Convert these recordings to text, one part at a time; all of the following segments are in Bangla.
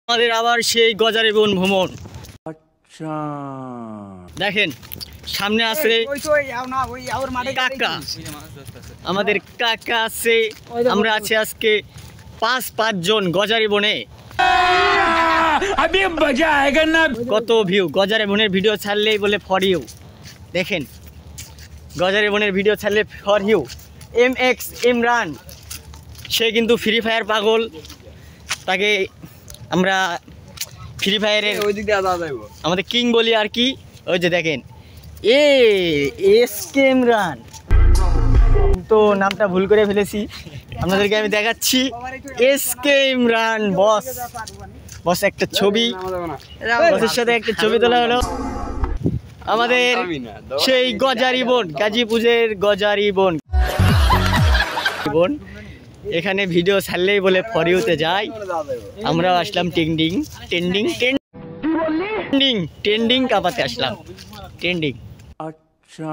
আমাদের আবার সেই গজারি বন ভ্রমণ। আচ্ছা দেখেন সামনে আছে কাকা, আমাদের কাকা আছে। আমরা আছি আজকে 5 জন গজারি বনে। কত ভিউ গজারি বনের ভিডিও ছাড়লেই বলে ফর ইউ। দেখেন গজারি বনের ভিডিও ছাড়লে ফর ইউ। MX ইমরান সে কিন্তু ফ্রি ফায়ার পাগল, তাকে আমরা ফ্রি ফায়ারের আমাদের কিং বলি আর কি। ওই যে দেখেন SK ইমরান, তো নামটা ভুল করে ফেলেছি, আপনাদেরকে আমি দেখাচ্ছি। SK ইমরান বস একটা ছবি, বসের সাথে একটা ছবি তোলা হলো। আমাদের সেই গজারি বন, গাজীপুরের গজারি বন এখানে ভিডিও ছাড়লেই বলে ফর ইউতে যাই। আমরাও আসলাম ট্রেন্ডিং কাপাতে আসলাম ট্রেন্ডিং। আচ্ছা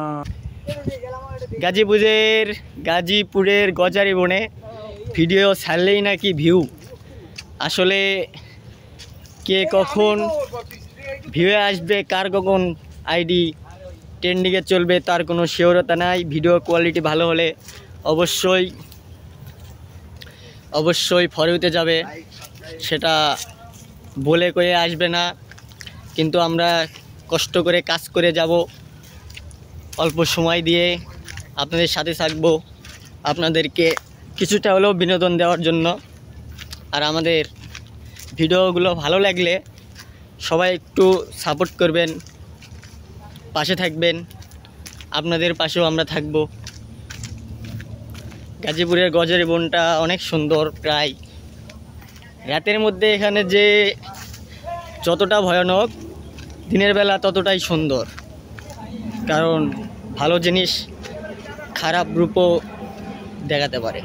গাজীপুরের গজারি বনে ভিডিও ছাড়লেই নাকি ভিউ। আসলে কে কখন ভিউ আসবে, কার কখন আইডি ট্রেন্ডিংয়ে চলবে তার কোনো শিওরতা নাই। ভিডিও কোয়ালিটি ভালো হলে অবশ্যই ফর ইউতে যাবে, সেটা বলে কয়ে আসবে না। কিন্তু আমরা কষ্ট করে কাজ করে যাব, অল্প সময় দিয়ে আপনাদের সাথে থাকবো, আপনাদেরকে কিছুটা হলেও বিনোদন দেওয়ার জন্য। আর আমাদের ভিডিওগুলো ভালো লাগলে সবাই একটু সাপোর্ট করবেন, পাশে থাকবেন। আপনাদের পাশেও আমরা থাকব। গাজীপুরের গজারি বনটা অনেক সুন্দর, প্রায় রাতের মধ্যে এখানে যে যতটা ভয়ানক, দিনের বেলা ততটাই সুন্দর। কারণ ভালো জিনিস খারাপ রূপও দেখাতে পারে।